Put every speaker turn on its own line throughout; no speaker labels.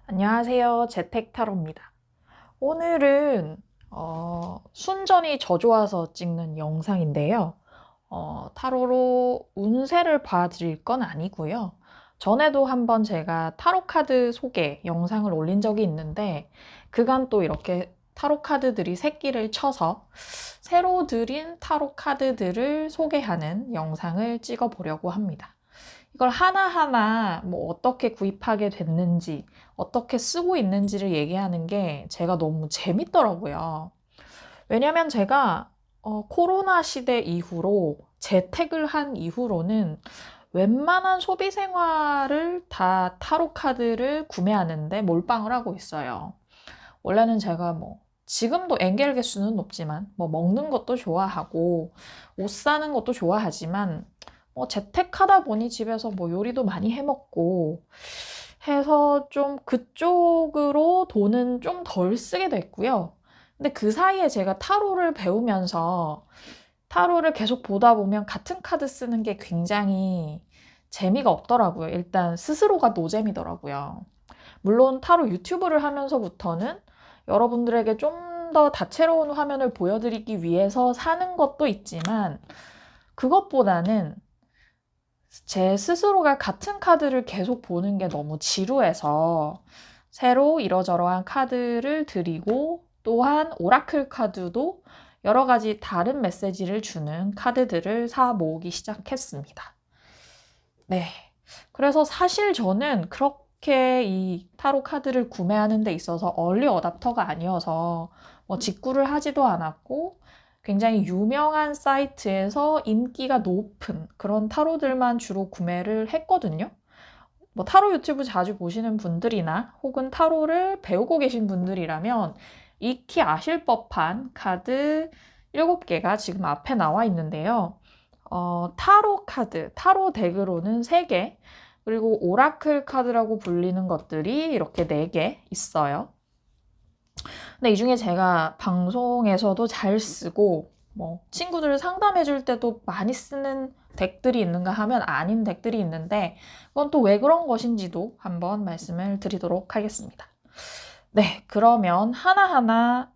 안녕하세요. 재택타로입니다. 오늘은 순전히 저 좋아서 찍는 영상인데요. 타로로 운세를 봐드릴 건 아니고요. 전에도 한번 제가 타로 카드 소개 영상을 올린 적이 있는데 그간 또 이렇게 타로 카드들이 새끼를 쳐서 새로 들인 타로 카드들을 소개하는 영상을 찍어 보려고 합니다. 이걸 하나하나 뭐 어떻게 구입하게 됐는지, 어떻게 쓰고 있는지를 얘기하는 게 제가 너무 재밌더라고요. 왜냐면 제가 코로나 시대 이후로 재택을 한 이후로는 웬만한 소비 생활을 다 타로 카드를 구매하는데 몰빵을 하고 있어요. 원래는 제가 뭐 지금도 엔겔 개수는 높지만 뭐 먹는 것도 좋아하고 옷 사는 것도 좋아하지만 재택하다 보니 집에서 뭐 요리도 많이 해 먹고 해서 좀 그쪽으로 돈은 좀 덜 쓰게 됐고요. 근데 그 사이에 제가 타로를 배우면서 타로를 계속 보다 보면 같은 카드 쓰는 게 굉장히 재미가 없더라고요. 일단 스스로가 노잼이더라고요. 물론 타로 유튜브를 하면서부터는 여러분들에게 좀 더 다채로운 화면을 보여드리기 위해서 사는 것도 있지만 그것보다는 제 스스로가 같은 카드를 계속 보는 게 너무 지루해서 새로 이러저러한 카드를 드리고 또한 오라클 카드도 여러 가지 다른 메시지를 주는 카드들을 사 모으기 시작했습니다. 네. 그래서 사실 저는 그렇게 이 타로 카드를 구매하는 데 있어서 얼리 어답터가 아니어서 뭐 직구를 하지도 않았고 굉장히 유명한 사이트에서 인기가 높은 그런 타로들만 주로 구매를 했거든요. 뭐 타로 유튜브 자주 보시는 분들이나 혹은 타로를 배우고 계신 분들이라면 익히 아실 법한 카드 7개가 지금 앞에 나와 있는데요. 타로 카드, 타로 덱으로는 3개, 그리고 오라클 카드라고 불리는 것들이 이렇게 4개 있어요. 근데 이 중에 제가 방송에서도 잘 쓰고 뭐 친구들 상담해 줄 때도 많이 쓰는 덱들이 있는가 하면 아닌 덱들이 있는데 그건 또 왜 그런 것인지도 한번 말씀을 드리도록 하겠습니다. 네, 그러면 하나하나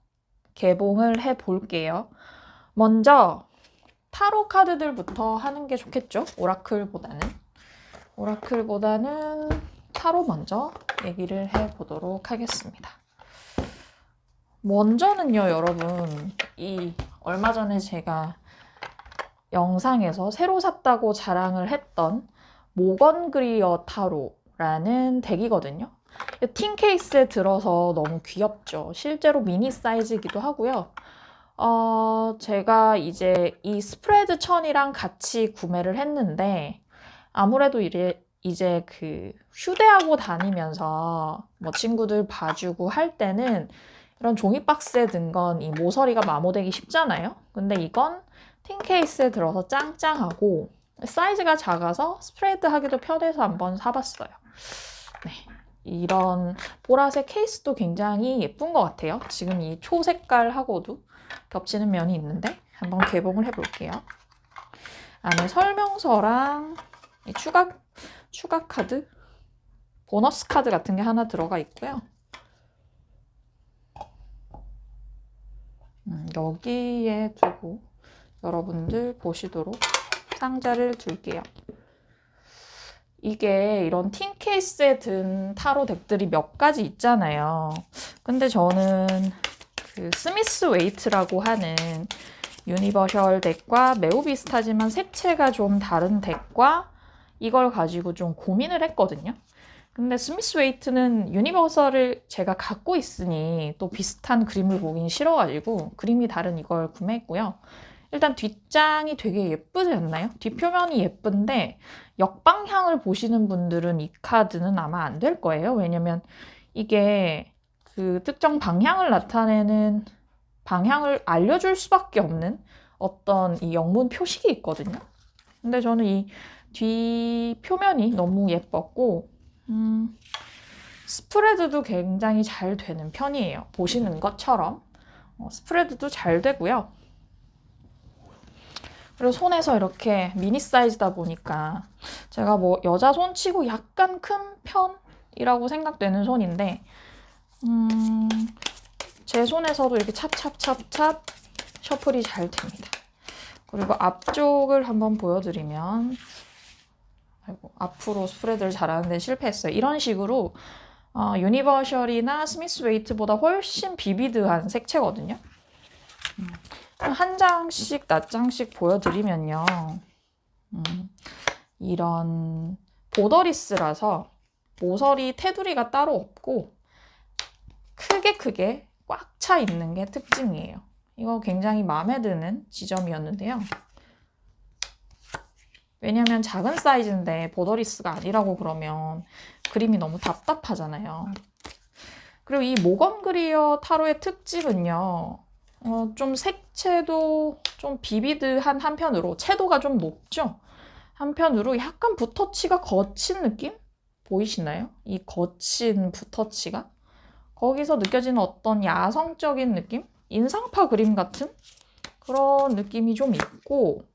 개봉을 해 볼게요. 먼저 타로 카드들부터 하는 게 좋겠죠? 오라클보다는 타로 먼저 얘기를 해 보도록 하겠습니다. 먼저는요, 여러분, 얼마 전에 제가 영상에서 새로 샀다고 자랑을 했던 모건그리어 타로라는 덱이거든요. 틴 케이스에 들어서 너무 귀엽죠. 실제로 미니 사이즈이기도 하고요. 제가 이제 이 스프레드 천이랑 같이 구매를 했는데 아무래도 이제 그 휴대하고 다니면서 뭐 친구들 봐주고 할 때는 이런 종이 박스에 든 건 이 모서리가 마모되기 쉽잖아요. 근데 이건 틴 케이스에 들어서 짱짱하고 사이즈가 작아서 스프레드 하기도 편해서 한번 사봤어요. 네, 이런 보라색 케이스도 굉장히 예쁜 것 같아요. 지금 이 초색깔하고도 겹치는 면이 있는데 한번 개봉을 해볼게요. 안에 설명서랑 추가 카드, 보너스 카드 같은 게 하나 들어가 있고요. 여기에 두고 여러분들 보시도록 상자를 둘게요. 이게 이런 틴 케이스에 든 타로 덱들이 몇 가지 있잖아요. 근데 저는 그 스미스 웨이트라고 하는 유니버셜 덱과 매우 비슷하지만 색채가 좀 다른 덱과 이걸 가지고 좀 고민을 했거든요. 근데 스미스 웨이트는 유니버설을 제가 갖고 있으니 또 비슷한 그림을 보긴 싫어가지고 그림이 다른 이걸 구매했고요. 일단 뒷장이 되게 예쁘지 않나요? 뒷표면이 예쁜데 역방향을 보시는 분들은 이 카드는 아마 안 될 거예요. 왜냐면 이게 그 특정 방향을 나타내는 방향을 알려줄 수밖에 없는 어떤 이 영문 표식이 있거든요. 근데 저는 이 뒷표면이 너무 예뻤고 스프레드도 굉장히 잘 되는 편이에요. 보시는 것처럼 스프레드도 잘 되고요. 그리고 손에서 이렇게 미니 사이즈다 보니까 제가 뭐 여자 손치고 약간 큰 편 손이라고 생각되는 손인데 제 손에서도 이렇게 찹찹찹찹 셔플이 잘 됩니다. 그리고 앞쪽을 한번 보여드리면, 아이고, 앞으로 스프레드를 잘하는데 실패했어요. 이런 식으로 유니버셜이나 스미스 웨이트보다 훨씬 비비드한 색채거든요. 한 장씩 낱장씩 보여드리면요. 이런 보더리스라서 모서리 테두리가 따로 없고 크게 꽉 차 있는 게 특징이에요. 이거 굉장히 마음에 드는 지점이었는데요. 왜냐면 작은 사이즈인데 보더리스가 아니라고 그러면 그림이 너무 답답하잖아요. 그리고 이 모건 그리어 타로의 특징은요. 좀 색채도 좀 비비드한 한편으로 채도가 좀 높죠. 한편으로 약간 붓터치가 거친 느낌? 보이시나요? 이 거친 붓터치가? 거기서 느껴지는 어떤 야성적인 느낌? 인상파 그림 같은 그런 느낌이 좀 있고,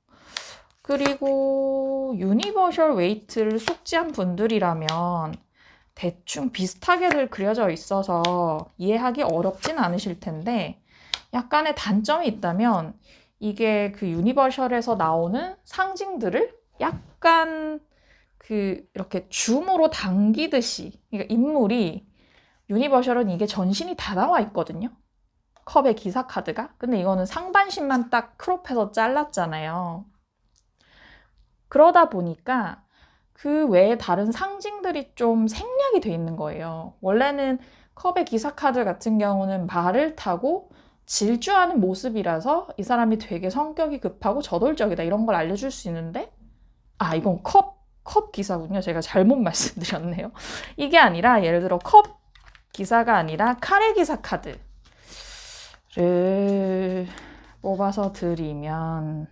그리고 유니버셜 웨이트를 숙지한 분들이라면 대충 비슷하게들 그려져 있어서 이해하기 어렵진 않으실 텐데, 약간의 단점이 있다면 이게 그 유니버셜에서 나오는 상징들을 약간 이렇게 줌으로 당기듯이, 그러니까 인물이, 유니버셜은 이게 전신이 다 나와 있거든요. 컵의 기사 카드가. 근데 이거는 상반신만 딱 크롭해서 잘랐잖아요. 그러다 보니까 그 외에 다른 상징들이 좀 생략이 돼 있는 거예요. 원래는 컵의 기사 카드 같은 경우는 말을 타고 질주하는 모습이라서 이 사람이 되게 성격이 급하고 저돌적이다 이런 걸 알려줄 수 있는데, 이건 컵 기사군요. 제가 잘못 말씀드렸네요. 이게 아니라 예를 들어 컵 기사가 아니라 카레 기사 카드를 뽑아서 드리면,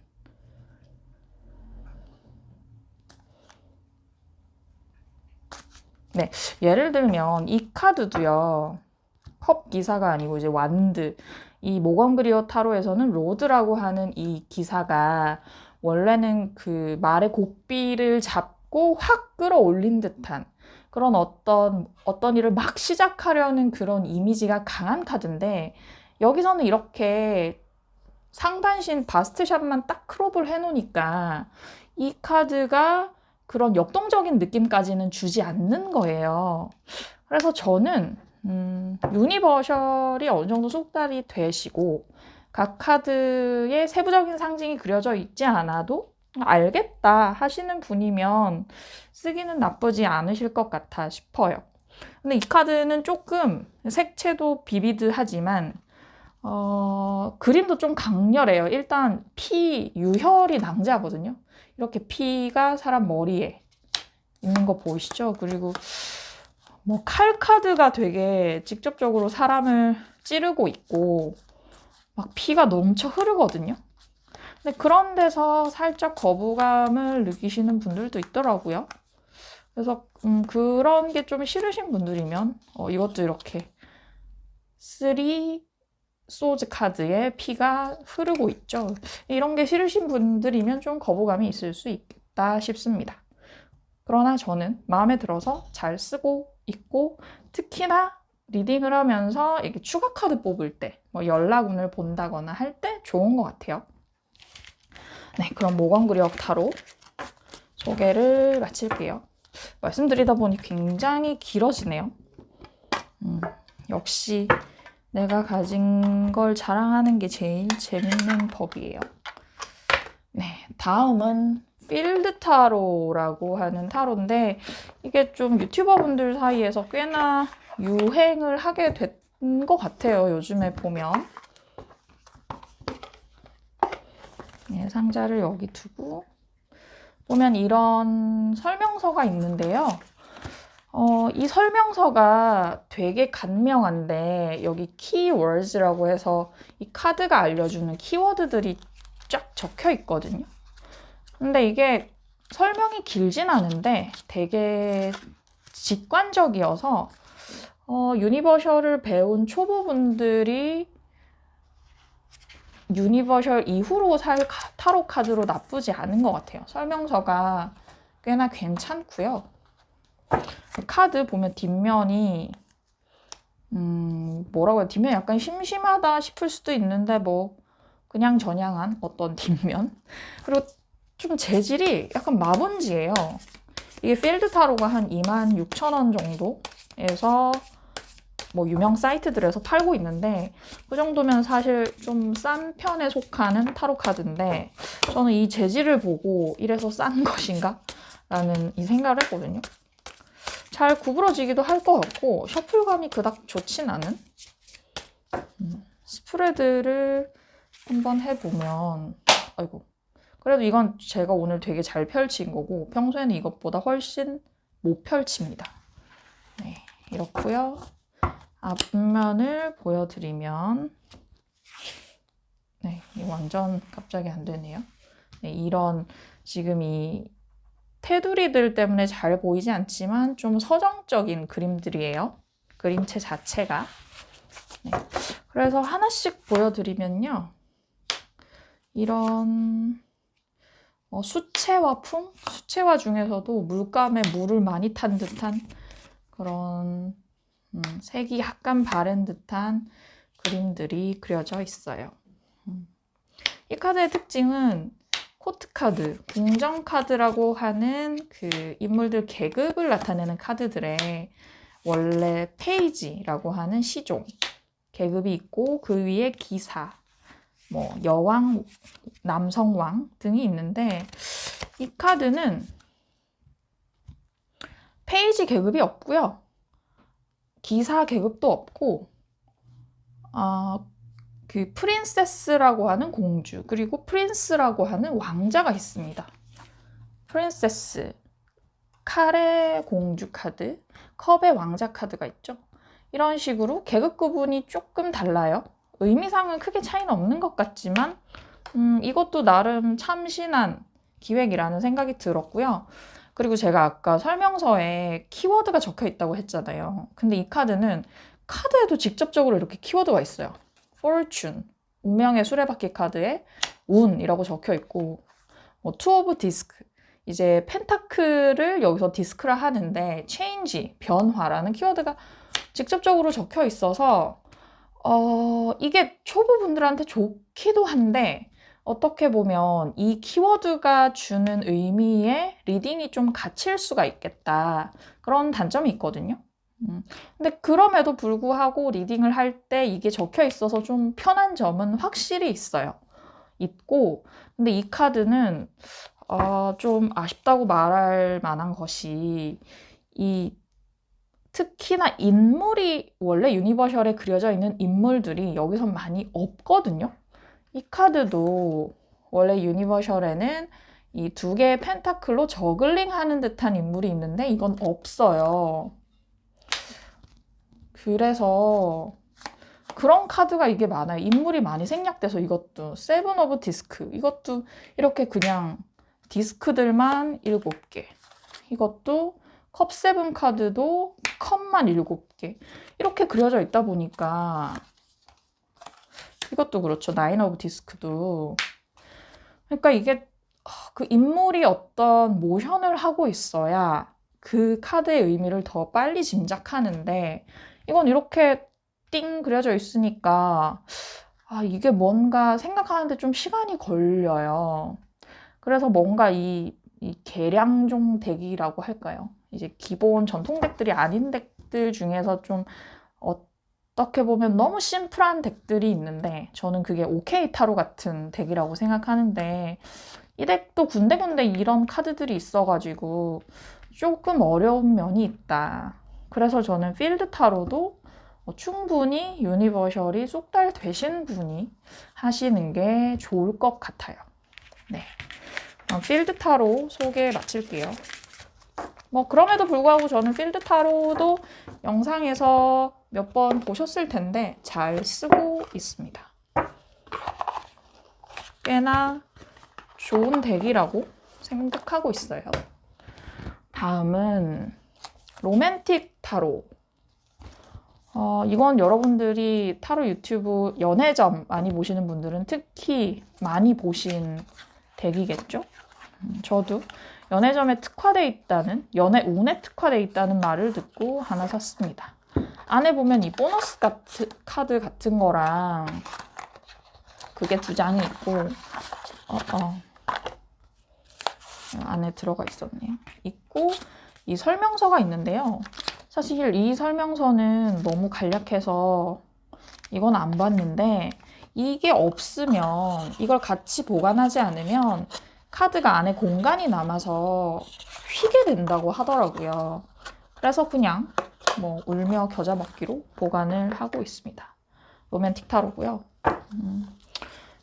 네, 예를 들면 이 카드도요. 컵 기사가 아니고 이제 완드, 이 모건 그리어 타로에서는 로드라고 하는 이 기사가 원래는 그 말의 고삐를 잡고 확 끌어올린 듯한 그런 어떤 일을 막 시작하려는 그런 이미지가 강한 카드인데, 여기서는 이렇게 상반신 바스트샷만 딱 크롭을 해놓으니까 이 카드가 그런 역동적인 느낌까지는 주지 않는 거예요. 그래서 저는 유니버셜이 어느 정도 숙달이 되시고 각 카드에 세부적인 상징이 그려져 있지 않아도 알겠다 하시는 분이면 쓰기는 나쁘지 않으실 것 같아 싶어요. 근데 이 카드는 조금 색채도 비비드하지만 그림도 좀 강렬해요. 일단 유혈이 낭자거든요. 이렇게 피가 사람 머리에 있는 거 보이시죠? 그리고 뭐 칼 카드가 되게 직접적으로 사람을 찌르고 있고 막 피가 넘쳐 흐르거든요. 근데 그런 데서 살짝 거부감을 느끼시는 분들도 있더라고요. 그래서 그런 게 좀 싫으신 분들이면 이것도 이렇게 3 소즈 카드에 피가 흐르고 있죠. 이런 게 싫으신 분들이면 좀 거부감이 있을 수 있겠다 싶습니다. 그러나 저는 마음에 들어서 잘 쓰고 있고, 특히나 리딩을 하면서 이렇게 추가 카드 뽑을 때, 뭐 연락운을 본다거나 할 때 좋은 것 같아요. 네, 그럼 모건 그리어 타로 소개를 마칠게요. 말씀드리다 보니 굉장히 길어지네요. 역시 내가 가진 걸 자랑하는 게 제일 재밌는 법이에요. 네, 다음은 필드 타로라고 하는 타로인데, 이게 좀 유튜버 분들 사이에서 꽤나 유행을 하게 된 것 같아요. 요즘에 보면. 네, 상자를 여기 두고 보면 이런 설명서가 있는데요. 이 설명서가 되게 간명한데 여기 키워드라고 해서 이 카드가 알려주는 키워드들이 쫙 적혀 있거든요. 근데 이게 설명이 길진 않은데 되게 직관적이어서 유니버셜을 배운 초보분들이 유니버셜 이후로 살 타로 카드로 나쁘지 않은 것 같아요. 설명서가 꽤나 괜찮고요. 카드 보면 뒷면이 뭐라고 해야, 뒷면 약간 심심하다 싶을 수도 있는데 뭐 그냥 저냥한 어떤 뒷면. 그리고 좀 재질이 약간 마분지예요. 이게 필드 타로가 한 26,000원 정도에서 뭐 유명 사이트들에서 팔고 있는데, 그 정도면 사실 좀 싼 편에 속하는 타로 카드인데, 저는 이 재질을 보고 이래서 싼 것인가? 라는 이 생각을 했거든요. 잘 구부러지기도 할 것 같고 셔플감이 그닥 좋진 않은 스프레드를 한번 해보면, 아이고, 그래도 이건 제가 오늘 되게 잘 펼친 거고 평소에는 이것보다 훨씬 못 펼칩니다. 네, 이렇고요. 앞면을 보여드리면, 네, 완전 갑자기 안 되네요. 네, 이런 지금 이 테두리들 때문에 잘 보이지 않지만 좀 서정적인 그림들이에요. 그림체 자체가. 네, 그래서 하나씩 보여드리면요. 이런 수채화 풍? 수채화 중에서도 물감에 물을 많이 탄 듯한 그런 색이 약간 바랜 듯한 그림들이 그려져 있어요. 이 카드의 특징은 코트 카드, 궁정 카드라고 하는 그 인물들 계급을 나타내는 카드들의 원래 페이지라고 하는 시종 계급이 있고, 그 위에 기사, 뭐 여왕, 남성왕 등이 있는데, 이 카드는 페이지 계급이 없고요. 기사 계급도 없고, 그 프린세스라고 하는 공주, 그리고 프린스라고 하는 왕자가 있습니다. 프린세스, 칼의 공주 카드, 컵의 왕자 카드가 있죠. 이런 식으로 계급 구분이 조금 달라요. 의미상은 크게 차이는 없는 것 같지만 이것도 나름 참신한 기획이라는 생각이 들었고요. 그리고 제가 아까 설명서에 키워드가 적혀 있다고 했잖아요. 근데 이 카드는 카드에도 직접적으로 이렇게 키워드가 있어요. Fortune, 운명의 수레바퀴 카드에 운이라고 적혀 있고, 뭐 Two of Disc, 이제 펜타클을 여기서 디스크라 하는데 change, 변화라는 키워드가 직접적으로 적혀 있어서 이게 초보분들한테 좋기도 한데, 어떻게 보면 이 키워드가 주는 의미에 리딩이 좀 갇힐 수가 있겠다, 그런 단점이 있거든요. 근데 그럼에도 불구하고 리딩을 할 때 이게 적혀 있어서 좀 편한 점은 확실히 있고, 근데 이 카드는 좀 아쉽다고 말할 만한 것이, 특히나 인물이 원래 유니버셜에 그려져 있는 인물들이 여기선 많이 없거든요. 이 카드도 원래 유니버셜에는 이 두 개의 펜타클로 저글링 하는 듯한 인물이 있는데 이건 없어요. 그래서 그런 카드가 이게 많아요. 인물이 많이 생략돼서. 이것도 세븐 오브 디스크, 이것도 이렇게 그냥 디스크들만 7개, 이것도 컵 세븐 카드도 컵만 7개 이렇게 그려져 있다 보니까, 이것도 그렇죠. 나인 오브 디스크도. 그러니까 이게 그 인물이 어떤 모션을 하고 있어야 그 카드의 의미를 더 빨리 짐작하는데, 이건 이렇게 띵 그려져 있으니까 이게 뭔가 생각하는데 좀 시간이 걸려요. 그래서 뭔가 이 계량종 덱이라고 할까요? 이제 기본 전통 덱들이 아닌 덱들 중에서 좀 어떻게 보면 너무 심플한 덱들이 있는데, 저는 그게 오케이 타로 같은 덱이라고 생각하는데, 이 덱도 군데군데 이런 카드들이 있어가지고 조금 어려운 면이 있다. 그래서 저는 필드 타로도 충분히 유니버셜이 쏙달 되신 분이 하시는 게 좋을 것 같아요. 네, 필드 타로 소개 마칠게요. 뭐 그럼에도 불구하고 저는 필드 타로도 영상에서 몇 번 보셨을 텐데 잘 쓰고 있습니다. 꽤나 좋은 덱이라고 생각하고 있어요. 다음은 로맨틱 타로. 이건 여러분들이 타로 유튜브 연애점 많이 보시는 분들은 특히 많이 보신 덱이겠죠? 저도 연애점에 특화돼 있다는, 연애운에 특화돼 있다는 말을 듣고 하나 샀습니다. 안에 보면 이 보너스 카드 같은 거랑 그게 2장이 있고, 안에 들어가 있었네요. 있고, 이 설명서가 있는데요. 사실 이 설명서는 너무 간략해서 이건 안 봤는데, 이게 없으면, 이걸 같이 보관하지 않으면 카드가 안에 공간이 남아서 휘게 된다고 하더라고요. 그래서 그냥 뭐 울며 겨자 먹기로 보관을 하고 있습니다. 로맨틱 타로고요.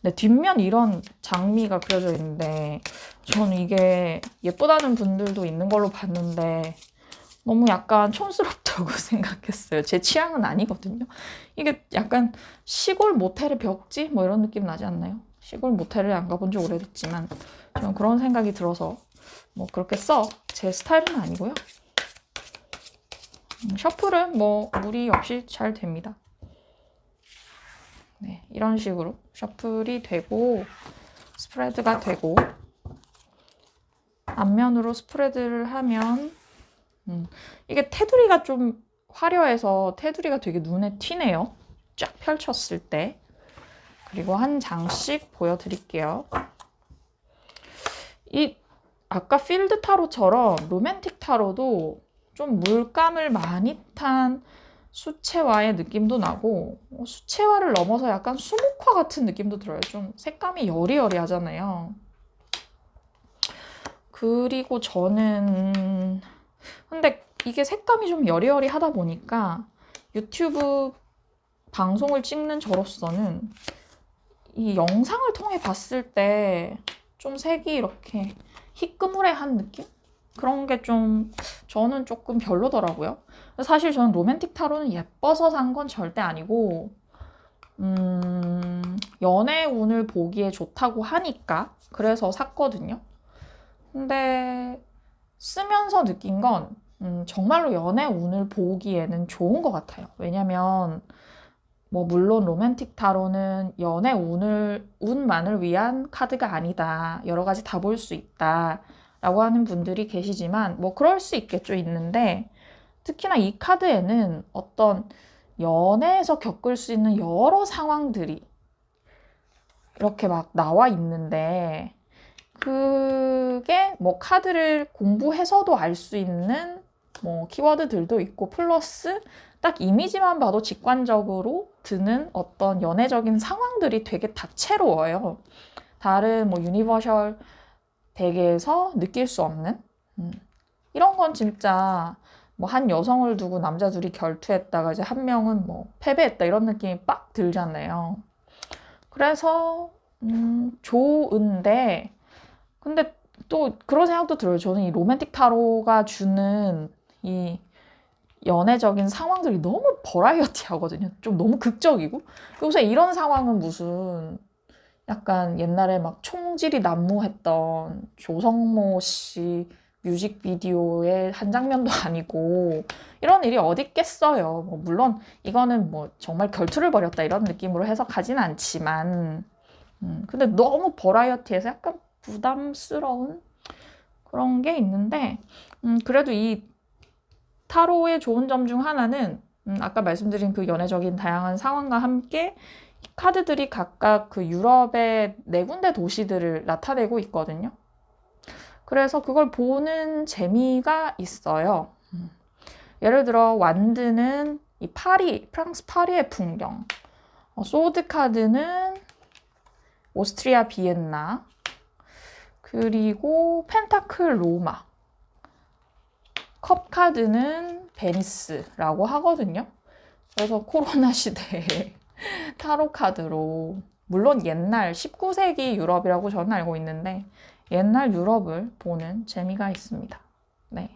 네, 뒷면 이런 장미가 그려져 있는데 저는 이게 예쁘다는 분들도 있는 걸로 봤는데 너무 약간 촌스럽다고 생각했어요. 제 취향은 아니거든요. 이게 약간 시골 모텔의 벽지? 뭐 이런 느낌 나지 않나요? 시골 모텔을 안 가본 지 오래됐지만 저는 그런 생각이 들어서 뭐 그렇게 제 스타일은 아니고요. 셔플은 뭐 무리 없이 잘 됩니다. 네, 이런 식으로 셔플이 되고 스프레드가 되고 앞면으로 스프레드를 하면 이게 테두리가 좀 화려해서 테두리가 되게 눈에 튀네요. 쫙 펼쳤을 때. 그리고 한 장씩 보여드릴게요. 이 아까 필드 타로처럼 로맨틱 타로도 좀 물감을 많이 탄 수채화의 느낌도 나고 수채화를 넘어서 약간 수묵화 같은 느낌도 들어요. 좀 색감이 여리여리하잖아요. 그리고 저는 근데 이게 색감이 좀 여리여리하다 보니까 유튜브 방송을 찍는 저로서는 이 영상을 통해 봤을 때 좀 색이 이렇게 희끄무레한 느낌? 그런 게 좀 저는 조금 별로더라고요. 사실 저는 로맨틱 타로는 예뻐서 산 건 절대 아니고 연애 운을 보기에 좋다고 하니까 그래서 샀거든요. 근데 쓰면서 느낀 건 정말로 연애 운을 보기에는 좋은 것 같아요. 왜냐면 뭐 물론 로맨틱 타로는 연애 운만을 위한 카드가 아니다. 여러 가지 다 볼 수 있다. 라고 하는 분들이 계시지만 뭐 그럴 수 있겠죠. 있는데 특히나 이 카드에는 어떤 연애에서 겪을 수 있는 여러 상황들이 이렇게 막 나와 있는데 그게 뭐 카드를 공부해서도 알 수 있는 뭐 키워드들도 있고 플러스 딱 이미지만 봐도 직관적으로 드는 어떤 연애적인 상황들이 되게 다채로워요. 다른 뭐 유니버셜 덱에서 느낄 수 없는 이런 건 진짜 뭐 한 여성을 두고 남자 둘이 결투했다가 이제 한 명은 뭐 패배했다 이런 느낌이 빡 들잖아요. 그래서 좋은데 근데 또 그런 생각도 들어요. 저는 이 로맨틱 타로가 주는 이 연애적인 상황들이 너무 버라이어티 하거든요. 좀 너무 극적이고. 요새 이런 상황은 무슨 약간 옛날에 막 총질이 난무했던 조성모 씨 뮤직비디오의 한 장면도 아니고 이런 일이 어디 있겠어요. 뭐 물론 이거는 뭐 정말 결투를 벌였다 이런 느낌으로 해석하진 않지만 근데 너무 버라이어티해서 약간 부담스러운 그런 게 있는데 그래도 이 타로의 좋은 점 중 하나는 아까 말씀드린 그 연애적인 다양한 상황과 함께 카드들이 각각 그 유럽의 4군데 도시들을 나타내고 있거든요. 그래서 그걸 보는 재미가 있어요. 예를 들어 완드는 이 파리, 프랑스 파리의 풍경, 소드 카드는 오스트리아 비엔나, 그리고 펜타클 로마, 컵 카드는 베니스라고 하거든요. 그래서 코로나 시대에 타로 카드로 물론 옛날 19세기 유럽이라고 저는 알고 있는데 옛날 유럽을 보는 재미가 있습니다. 네,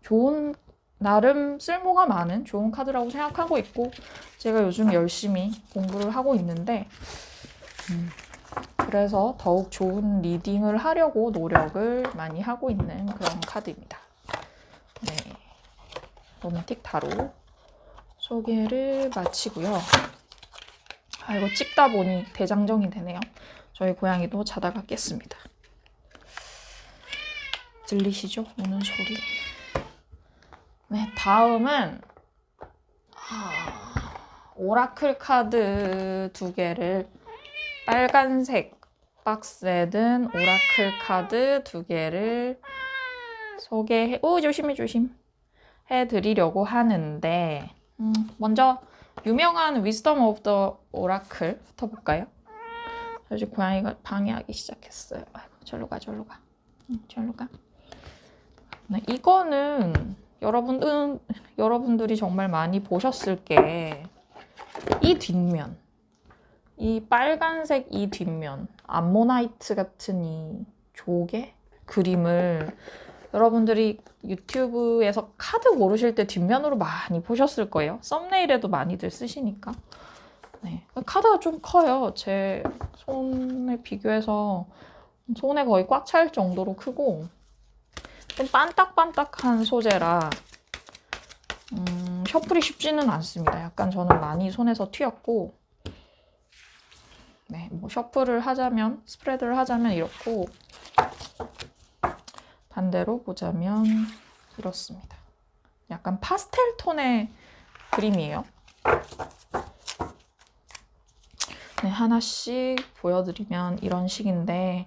좋은 나름 쓸모가 많은 좋은 카드라고 생각하고 있고 제가 요즘 열심히 공부를 하고 있는데 그래서 더욱 좋은 리딩을 하려고 노력을 많이 하고 있는 그런 카드입니다. 네, 로맨틱 타로 소개를 마치고요. 아, 이거 찍다 보니 대장정이 되네요. 저희 고양이도 자다가 깼습니다. 들리시죠? 우는 소리. 네, 다음은 오라클 카드 2개를 빨간색 박스에 든 오라클 카드 2개를 조심 해드리려고 하는데 먼저 유명한 위스덤 오브 더 오라클부터 볼까요? 사실 고양이가 방해하기 시작했어요. 아이고, 절로 가. 네, 이거는 여러분들이 정말 많이 보셨을 게 이 뒷면, 이 빨간색 이 뒷면, 암모나이트 같은 이 조개 그림을 여러분들이 유튜브에서 카드 고르실 때 뒷면으로 많이 보셨을 거예요. 썸네일에도 많이들 쓰시니까. 네, 카드가 좀 커요. 제 손에 비교해서 손에 거의 꽉 찰 정도로 크고 좀 반딱반딱한 소재라 셔플이 쉽지는 않습니다. 약간 저는 많이 손에서 튀었고 네, 뭐 셔플을 하자면 스프레드를 하자면 이렇고 반대로 보자면 이렇습니다. 약간 파스텔 톤의 그림이에요. 네, 하나씩 보여드리면 이런 식인데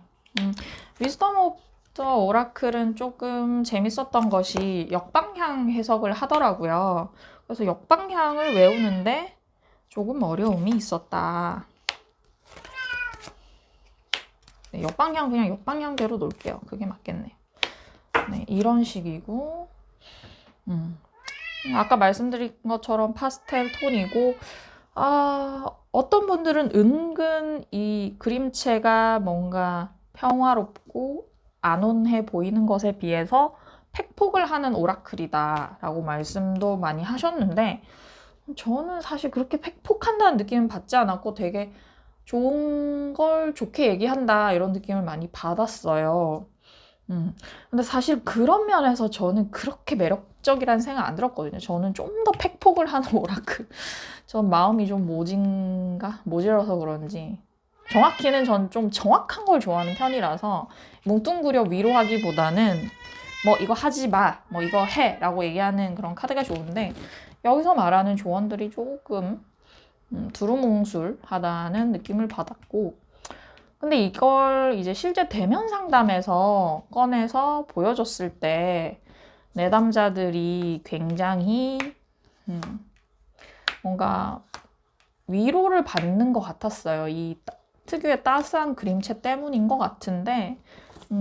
위즈덤 오브 더 오라클은 조금 재밌었던 것이 역방향 해석을 하더라고요. 그래서 역방향을 외우는데 조금 어려움이 있었다. 네, 역방향 그냥 역방향대로 놓을게요. 그게 맞겠네요. 네, 이런 식이고 아까 말씀드린 것처럼 파스텔 톤이고 어떤 분들은 은근 이 그림체가 뭔가 평화롭고 안온해 보이는 것에 비해서 팩폭을 하는 오라클이다 라고 말씀도 많이 하셨는데 저는 사실 그렇게 팩폭한다는 느낌은 받지 않았고 되게 좋은 걸 좋게 얘기한다 이런 느낌을 많이 받았어요. 근데 사실 그런 면에서 저는 그렇게 매력적이라는 생각 안 들었거든요. 저는 좀 더 팩폭을 하는 오라클. 전 마음이 좀 모질어서 그런지. 정확히는 전 좀 정확한 걸 좋아하는 편이라서 뭉뚱그려 위로하기보다는 뭐 이거 하지 마, 뭐 이거 해 라고 얘기하는 그런 카드가 좋은데 여기서 말하는 조언들이 조금 두루뭉술하다는 느낌을 받았고 근데 이걸 이제 실제 대면 상담에서 꺼내서 보여줬을 때 내담자들이 굉장히 뭔가 위로를 받는 것 같았어요. 이 특유의 따스한 그림체 때문인 것 같은데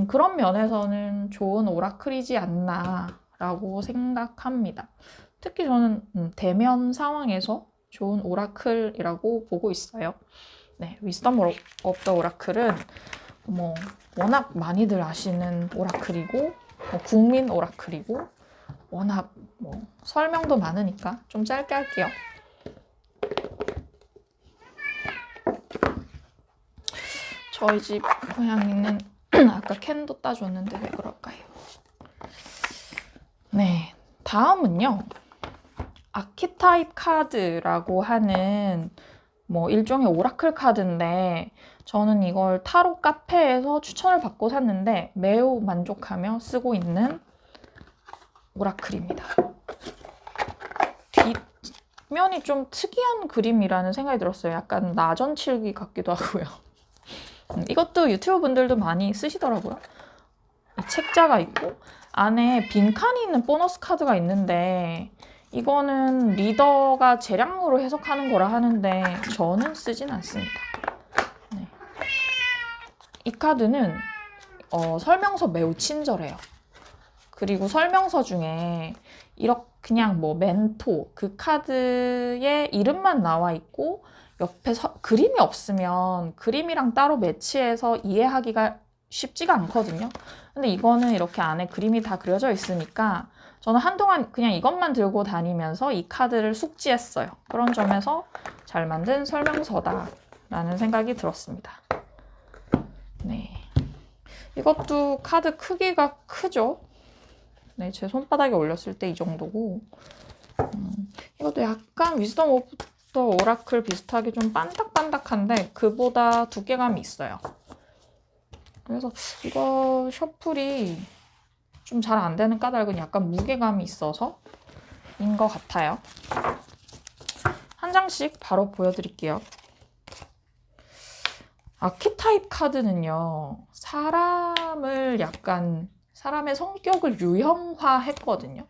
그런 면에서는 좋은 오라클이지 않나 라고 생각합니다. 특히 저는 대면 상황에서 좋은 오라클이라고 보고 있어요. 네, 위스덤 오브 더 오라클은 뭐 워낙 많이들 아시는 오라클이고 뭐 국민 오라클이고 워낙 뭐 설명도 많으니까 좀 짧게 할게요. 저희 집 고양이는 아까 캔도 따줬는데 왜 그럴까요? 네, 다음은요. 아키타입 카드라고 하는 뭐 일종의 오라클 카드인데 저는 이걸 타로 카페에서 추천을 받고 샀는데 매우 만족하며 쓰고 있는 오라클입니다. 뒷면이 좀 특이한 그림이라는 생각이 들었어요. 약간 나전칠기 같기도 하고요. 이것도 유튜브 분들도 많이 쓰시더라고요. 책자가 있고 안에 빈칸이 있는 보너스 카드가 있는데 이거는 리더가 재량으로 해석하는 거라 하는데 저는 쓰진 않습니다. 네. 이 카드는 설명서 매우 친절해요. 그리고 설명서 중에 이렇게 그냥 뭐 멘토 그 카드의 이름만 나와 있고 옆에 그림이 없으면 그림이랑 따로 매치해서 이해하기가 쉽지가 않거든요. 근데 이거는 이렇게 안에 그림이 다 그려져 있으니까 저는 한동안 그냥 이것만 들고 다니면서 이 카드를 숙지했어요. 그런 점에서 잘 만든 설명서다라는 생각이 들었습니다. 네, 이것도 카드 크기가 크죠? 네, 제 손바닥에 올렸을 때 이 정도고 이것도 약간 위즈덤 오브 더 오라클 비슷하게 좀 반딱반딱한데 그보다 두께감이 있어요. 그래서 이거 셔플이 좀 잘 안 되는 까닭은 약간 무게감이 있어서인 것 같아요. 한 장씩 바로 보여드릴게요. 아키타입 카드는요, 사람의 성격을 유형화했거든요.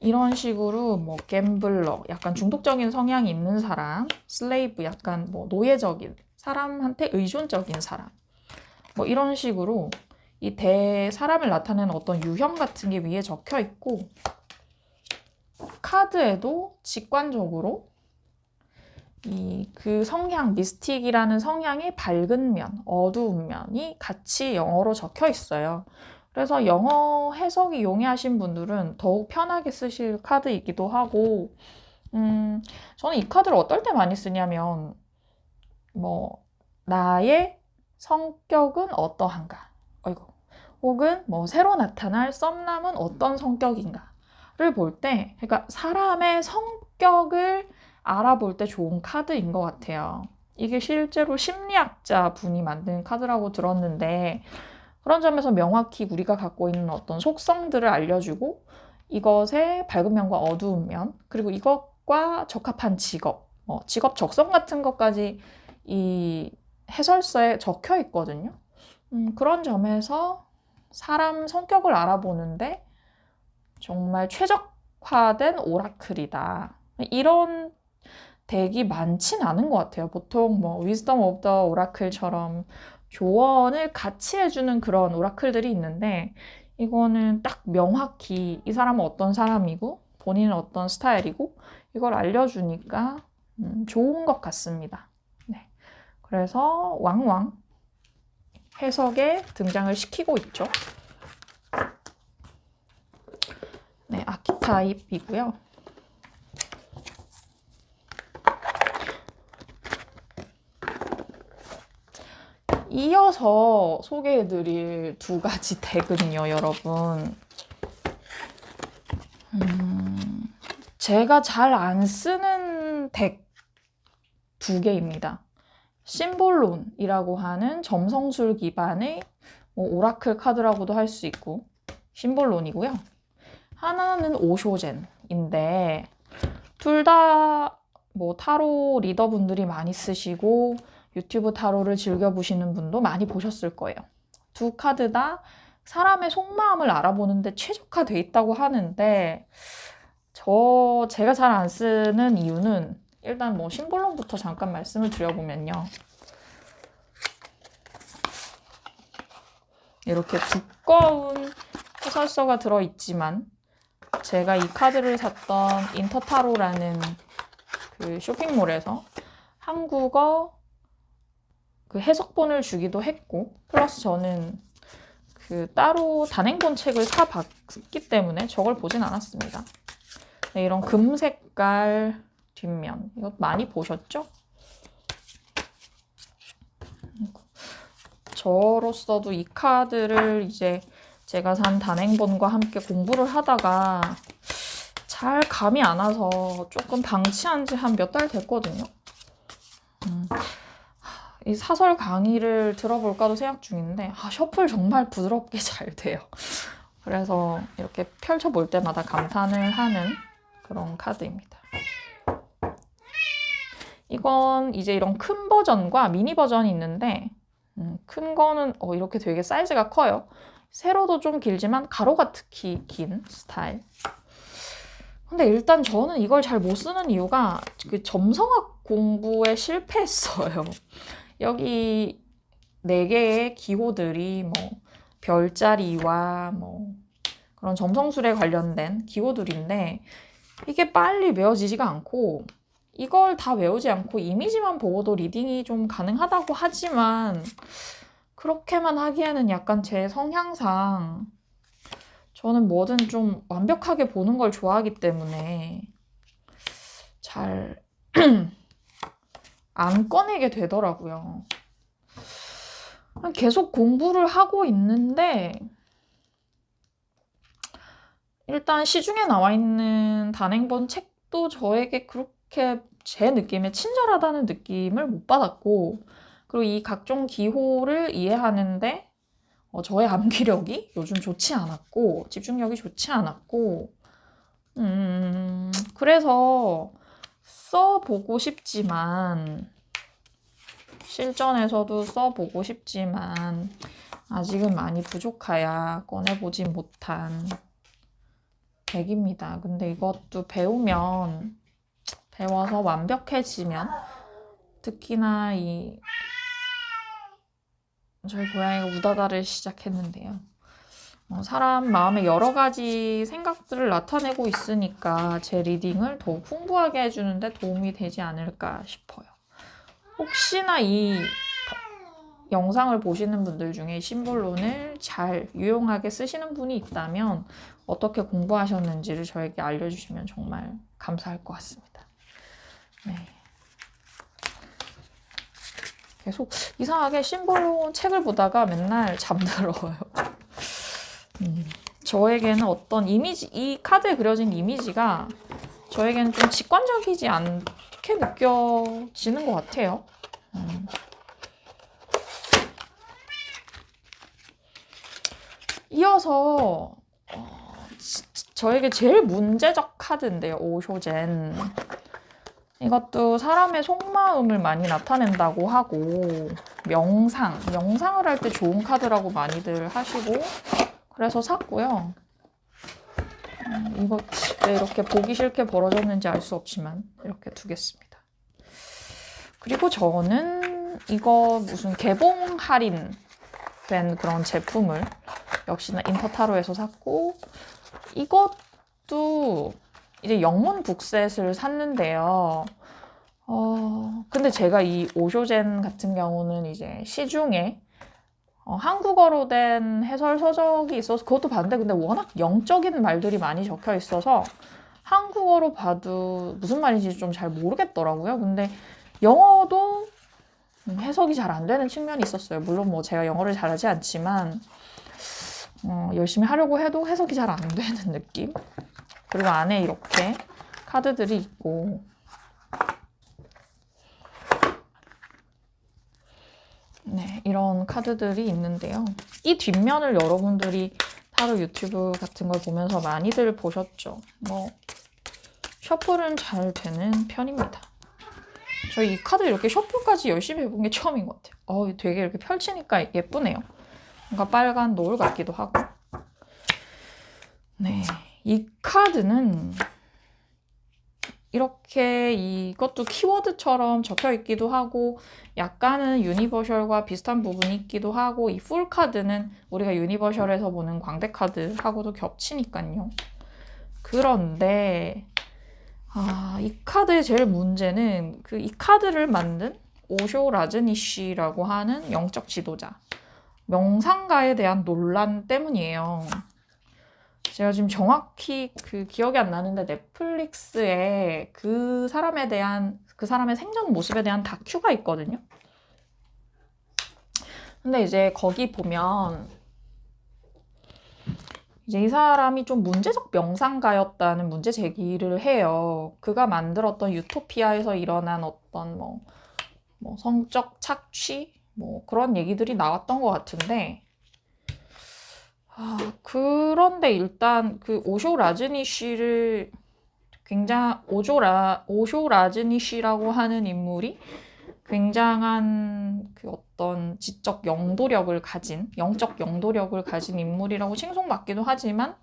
이런 식으로 뭐 갬블러, 약간 중독적인 성향이 있는 사람, 슬레이브, 약간 뭐 노예적인, 사람한테 의존적인 사람, 뭐 이런 식으로 이 사람을 나타내는 어떤 유형 같은 게 위에 적혀 있고, 카드에도 직관적으로 그 성향, 미스틱이라는 성향의 밝은 면, 어두운 면이 같이 영어로 적혀 있어요. 그래서 영어 해석이 용이하신 분들은 더욱 편하게 쓰실 카드이기도 하고, 저는 이 카드를 어떨 때 많이 쓰냐면, 뭐, 나의 성격은 어떠한가? 혹은 뭐, 새로 나타날 썸남은 어떤 성격인가를 볼 때, 그러니까 사람의 성격을 알아볼 때 좋은 카드인 것 같아요. 이게 실제로 심리학자 분이 만든 카드라고 들었는데, 그런 점에서 명확히 우리가 갖고 있는 어떤 속성들을 알려주고, 이것의 밝은 면과 어두운 면, 그리고 이것과 적합한 직업, 직업 적성 같은 것까지 이 해설서에 적혀 있거든요. 그런 점에서 사람 성격을 알아보는데 정말 최적화된 오라클이다. 이런 덱이 많진 않은 것 같아요. 보통 뭐 위즈덤 오브 더 오라클처럼 조언을 같이 해주는 그런 오라클들이 있는데, 이거는 딱 명확히 이 사람은 어떤 사람이고 본인은 어떤 스타일이고 이걸 알려주니까 좋은 것 같습니다. 네. 그래서 왕왕 해석에 등장을 시키고 있죠. 네, 아키타입이고요. 이어서 소개해드릴 두 가지 덱은요, 여러분. 제가 잘 안 쓰는 덱 두 개입니다. 심볼론이라고 하는 점성술 기반의 오라클 카드라고도 할 수 있고, 심볼론이고요. 하나는 오쇼젠인데, 둘 다 뭐 타로 리더분들이 많이 쓰시고, 유튜브 타로를 즐겨보시는 분도 많이 보셨을 거예요. 두 카드 다 사람의 속마음을 알아보는데 최적화돼 있다고 하는데, 제가 잘 안 쓰는 이유는, 일단 뭐 심볼론부터 잠깐 말씀을 드려보면요. 이렇게 두꺼운 해설서가 들어있지만, 제가 이 카드를 샀던 인터타로라는 그 쇼핑몰에서 한국어 그 해석본을 주기도 했고, 플러스 저는 그 따로 단행본 책을 사봤기 때문에 저걸 보진 않았습니다. 네, 이런 금 색깔 뒷면, 이거 많이 보셨죠? 저로서도 이 카드를 이제 제가 산 단행본과 함께 공부를 하다가 잘 감이 안 와서 조금 방치한 지 한 몇 달 됐거든요. 이 사설 강의를 들어볼까도 생각 중인데, 셔플 정말 부드럽게 잘 돼요. 그래서 이렇게 펼쳐볼 때마다 감탄을 하는 그런 카드입니다. 이건 이제 이런 큰 버전과 미니 버전이 있는데, 큰 거는 이렇게 되게 사이즈가 커요. 세로도 좀 길지만 가로가 특히 긴 스타일. 근데 일단 저는 이걸 잘 못 쓰는 이유가 그 점성학 공부에 실패했어요. 여기 4개의 기호들이 뭐 별자리와 뭐 그런 점성술에 관련된 기호들인데, 이게 빨리 외워지지가 않고, 이걸 다 외우지 않고 이미지만 보고도 리딩이 좀 가능하다고 하지만, 그렇게만 하기에는 약간 제 성향상 저는 뭐든 좀 완벽하게 보는 걸 좋아하기 때문에 잘 안 꺼내게 되더라고요. 계속 공부를 하고 있는데, 일단 시중에 나와 있는 단행본 책도 저에게 그렇게 제 느낌에 친절하다는 느낌을 못 받았고, 그리고 이 각종 기호를 이해하는데 저의 암기력이 요즘 좋지 않았고 집중력이 좋지 않았고 그래서 써보고 싶지만 실전에서도 써보고 싶지만 아직은 많이 부족하여 꺼내보지 못한 덱입니다. 근데 이것도 배워서 완벽해지면 특히나 저희 고양이가 우다다를 시작했는데요. 사람 마음에 여러 가지 생각들을 나타내고 있으니까 제 리딩을 더욱 풍부하게 해주는데 도움이 되지 않을까 싶어요. 혹시나 이 영상을 보시는 분들 중에 심볼론을 잘 유용하게 쓰시는 분이 있다면 어떻게 공부하셨는지를 저에게 알려주시면 정말 감사할 것 같습니다. 네. 계속 이상하게 심볼론 책을 보다가 맨날 잠들어요. 저에게는 어떤 이미지, 이 카드에 그려진 이미지가 저에게는 좀 직관적이지 않게 느껴지는 것 같아요. 이어서 저에게 제일 문제적 카드인데요. 오쇼젠. 이것도 사람의 속마음을 많이 나타낸다고 하고 명상을 할 때 좋은 카드라고 많이들 하시고 그래서 샀고요. 이거 왜 이렇게 보기 싫게 벌어졌는지 알 수 없지만 이렇게 두겠습니다. 그리고 저는 이거 무슨 개봉 할인된 그런 제품을 역시나 인터타로에서 샀고 이것도 이제 영문 북셋을 샀는데요. 근데 제가 이 오쇼젠 같은 경우는 이제 시중에 한국어로 된 해설 서적이 있어서 그것도 봤는데 근데 워낙 영적인 말들이 많이 적혀 있어서 한국어로 봐도 무슨 말인지 좀 잘 모르겠더라고요. 근데 영어도 해석이 잘 안 되는 측면이 있었어요. 물론 뭐 제가 영어를 잘하지 않지만 열심히 하려고 해도 해석이 잘 안 되는 느낌? 그리고 안에 이렇게 카드들이 있고 네, 이런 카드들이 있는데요. 이 뒷면을 여러분들이 타로 유튜브 같은 걸 보면서 많이들 보셨죠. 셔플은 잘 되는 편입니다. 저희 이 카드 이렇게 셔플까지 열심히 해본 게 처음인 것 같아요. 되게 이렇게 펼치니까 예쁘네요. 뭔가 빨간 노을 같기도 하고. 네, 이 카드는 이렇게 이것도 키워드처럼 적혀 있기도 하고 약간은 유니버셜과 비슷한 부분이 있기도 하고 이 풀 카드는 우리가 유니버셜에서 보는 광대 카드하고도 겹치니까요. 그런데 이 카드의 제일 문제는 이 카드를 만든 오쇼 라즈니쉬라고 하는 영적 지도자 명상가에 대한 논란 때문이에요. 제가 지금 정확히 기억이 안 나는데 넷플릭스에 그 사람의 생전 모습에 대한 다큐가 있거든요. 근데 이제 거기 보면 이제 이 사람이 좀 문제적 명상가였다는 문제 제기를 해요. 그가 만들었던 유토피아에서 일어난 어떤 뭐 성적 착취 그런 얘기들이 나왔던 것 같은데 그런데 일단 오쇼 라즈니쉬를 오쇼 라즈니쉬라고 하는 인물이 굉장한 어떤 영적 영도력을 가진 인물이라고 칭송받기도 하지만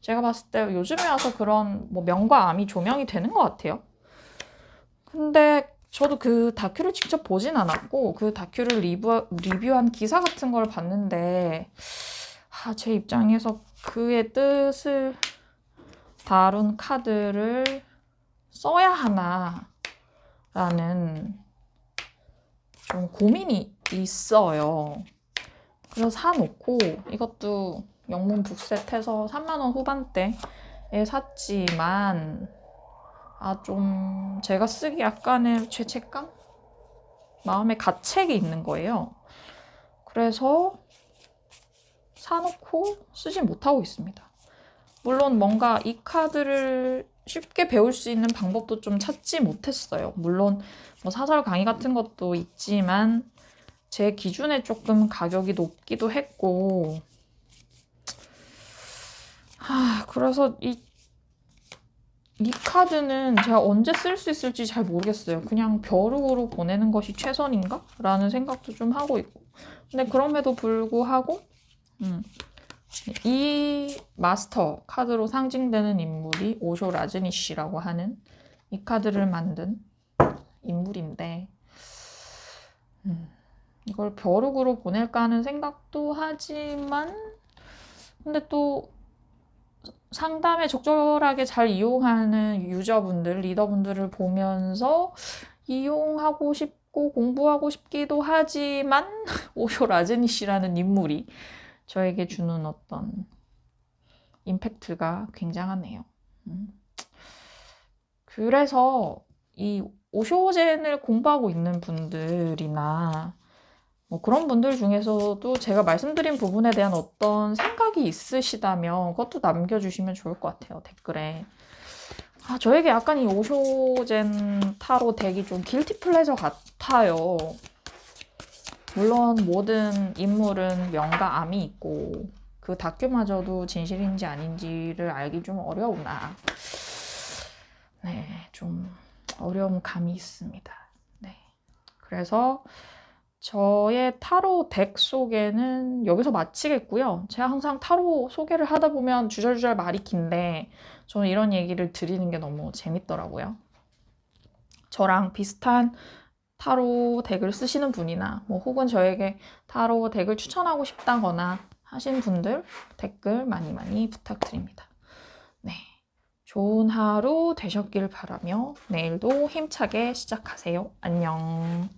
제가 봤을 때 요즘에 와서 그런 명과 암이 조명이 되는 것 같아요. 근데 저도 그 다큐를 직접 보진 않았고 그 다큐를 리뷰한 기사 같은 걸 봤는데 제 입장에서 그의 뜻을 다룬 카드를 써야 하나라는 좀 고민이 있어요. 그래서 사놓고 이것도 영문 북셋해서 3만원 후반대에 샀지만 좀 제가 쓰기 약간의 죄책감? 마음에 가책이 있는 거예요. 그래서 사놓고 쓰지 못하고 있습니다. 물론 뭔가 이 카드를 쉽게 배울 수 있는 방법도 좀 찾지 못했어요. 물론 사설 강의 같은 것도 있지만 제 기준에 조금 가격이 높기도 했고, 그래서 이 카드는 제가 언제 쓸 수 있을지 잘 모르겠어요. 그냥 벼룩으로 보내는 것이 최선인가? 라는 생각도 좀 하고 있고. 근데 그럼에도 불구하고 이 마스터 카드로 상징되는 인물이 오쇼 라즈니쉬라고 하는 이 카드를 만든 인물인데 이걸 벼룩으로 보낼까 하는 생각도 하지만 근데 또 상담에 적절하게 잘 이용하는 유저분들, 리더분들을 보면서 이용하고 싶고 공부하고 싶기도 하지만 오쇼 라즈니쉬라는 인물이 저에게 주는 어떤 임팩트가 굉장하네요. 그래서 이 오쇼젠을 공부하고 있는 분들이나 뭐 그런 분들 중에서도 제가 말씀드린 부분에 대한 어떤 생각이 있으시다면 그것도 남겨주시면 좋을 것 같아요, 댓글에. 저에게 약간 이 오쇼젠 타로 덱이 좀 길티 플레저 같아요. 물론 모든 인물은 명과 암이 있고 그 다큐마저도 진실인지 아닌지를 알기 좀 어려우나 네, 좀 어려운 감이 있습니다. 네, 그래서 저의 타로 덱 소개는 여기서 마치겠고요. 제가 항상 타로 소개를 하다 보면 주절주절 말이 긴데 저는 이런 얘기를 드리는 게 너무 재밌더라고요. 저랑 비슷한 타로 덱을 쓰시는 분이나 뭐 혹은 저에게 타로 덱을 추천하고 싶다거나 하신 분들 댓글 많이 많이 부탁드립니다. 네, 좋은 하루 되셨길 바라며 내일도 힘차게 시작하세요. 안녕.